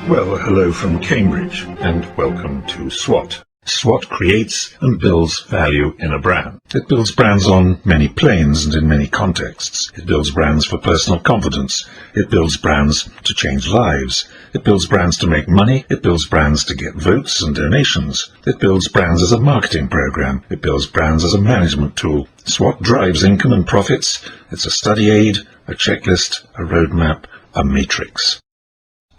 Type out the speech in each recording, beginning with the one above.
Well, hello from Cambridge, and welcome to SWOT. SWOT creates and builds value in a brand. It builds brands on many planes and in many contexts. It builds brands for personal confidence. It builds brands to change lives. It builds brands to make money. It builds brands to get votes and donations. It builds brands as a marketing program. It builds brands as a management tool. SWOT drives income and profits. It's a study aid, a checklist, a roadmap, a matrix.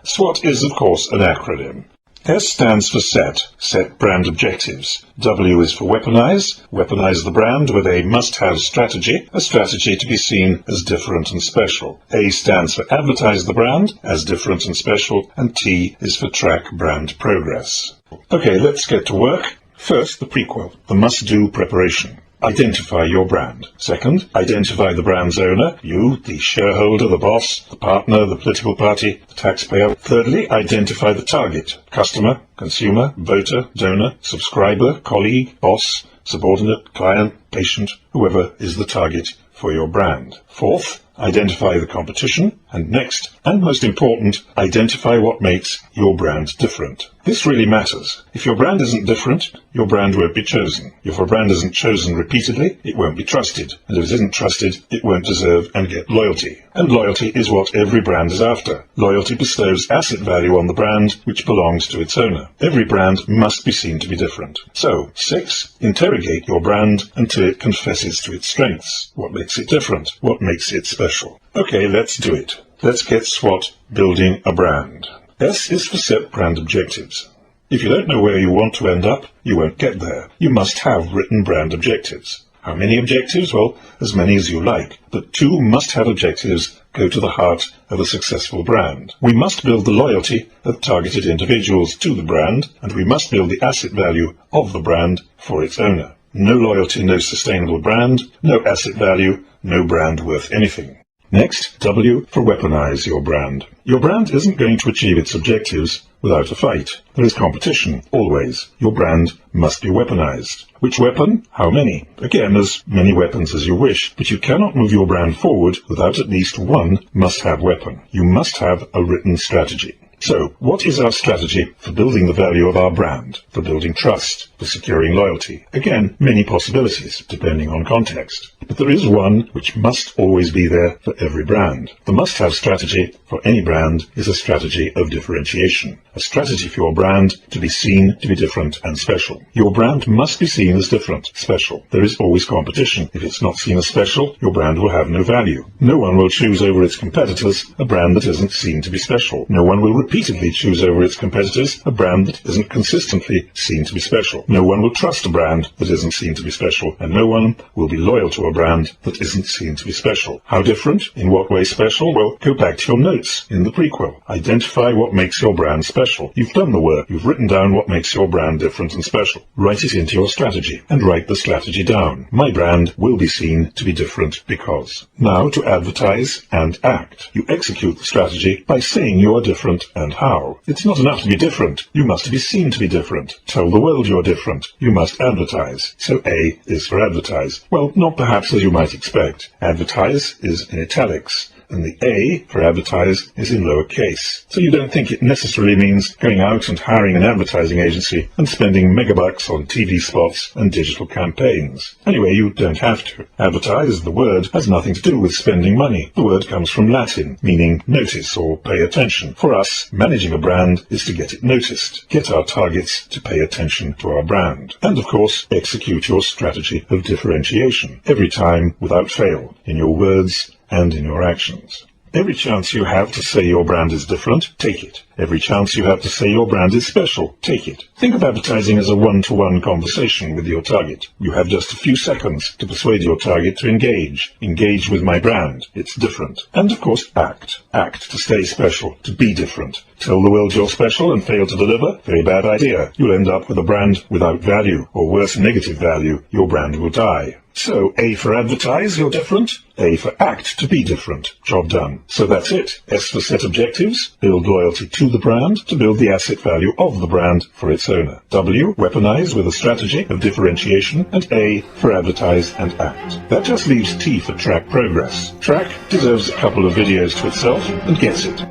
SWOT is, of course, an acronym. S stands for set brand objectives. W is for weaponize the brand with a must-have strategy, a strategy to be seen as different and special. A stands for advertise the brand as different and special, and T is for track brand progress. Okay, let's get to work. First, the prequel, the must-do preparation. Identify your brand. Second, identify the brand's owner, you, the shareholder, the boss, the partner, the political party, the taxpayer. Thirdly, identify the target, customer, consumer, voter, donor, subscriber, colleague, boss, subordinate, client, patient, whoever is the target for your brand. Fourth, identify the competition. And next, and most important, identify what makes your brand different. This really matters. If your brand isn't different, your brand won't be chosen. If a brand isn't chosen repeatedly, it won't be trusted. And if it isn't trusted, it won't deserve and get loyalty. And loyalty is what every brand is after. Loyalty bestows asset value on the brand, which belongs to its owner. Every brand must be seen to be different. So, 6, interrogate your brand until it confesses to its strengths. What makes it different? What makes it special? Okay, let's do it. Let's get SWOT building a brand. S is for set brand objectives. If you don't know where you want to end up, you won't get there. You must have written brand objectives. How many objectives? Well, as many as you like. But 2 must-have objectives go to the heart of a successful brand. We must build the loyalty of targeted individuals to the brand, and we must build the asset value of the brand for its owner. No loyalty, no sustainable brand, no asset value, no brand worth anything. Next, W for weaponize your brand. Your brand isn't going to achieve its objectives without a fight. There is competition, always. Your brand must be weaponized. Which weapon? How many? Again, as many weapons as you wish, but you cannot move your brand forward without at least one must-have weapon. You must have a written strategy. So, what is our strategy for building the value of our brand, for building trust, for securing loyalty? Again, many possibilities, depending on context. But there is one which must always be there for every brand. The must-have strategy for any brand is a strategy of differentiation. A strategy for your brand to be seen to be different and special. Your brand must be seen as different, special. There is always competition. If it's not seen as special, your brand will have no value. No one will choose over its competitors a brand that isn't seen to be special. No one will repeatedly choose over its competitors a brand that isn't consistently seen to be special. No one will trust a brand that isn't seen to be special, and no one will be loyal to a brand that isn't seen to be special. How different? In what way special? Well, go back to your notes in the prequel. Identify what makes your brand special. You've done the work. You've written down what makes your brand different and special. Write it into your strategy, and write the strategy down. My brand will be seen to be different because. Now to advertise and act. You execute the strategy by saying you are different and how. It's not enough to be different. You must be seen to be different. Tell the world you're different. You must advertise. So A is for advertise. Well, not perhaps as you might expect. Advertise is in italics, and the A for advertise is in lowercase. So you don't think it necessarily means going out and hiring an advertising agency and spending megabucks on TV spots and digital campaigns. Anyway, you don't have to. Advertise, the word, has nothing to do with spending money. The word comes from Latin, meaning notice or pay attention. For us, managing a brand is to get it noticed, get our targets to pay attention to our brand. And of course, execute your strategy of differentiation every time without fail, in your words and in your actions. Every chance you have to say your brand is different, take it. Every chance you have to say your brand is special, take it. Think of advertising as a one-to-one conversation with your target. You have just a few seconds to persuade your target to engage. Engage with my brand. It's different. And of course, act. Act to stay special, to be different. Tell the world you're special and fail to deliver? Very bad idea. You'll end up with a brand without value, or worse, negative value. Your brand will die. So, A for advertise, you're different. A for act, to be different. Job done. So that's it. S for set objectives. Build loyalty to the brand, to build the asset value of the brand for its owner. W, weaponize with a strategy of differentiation. And A for advertise and act. That just leaves T for track progress. Track deserves a couple of videos to itself and gets it.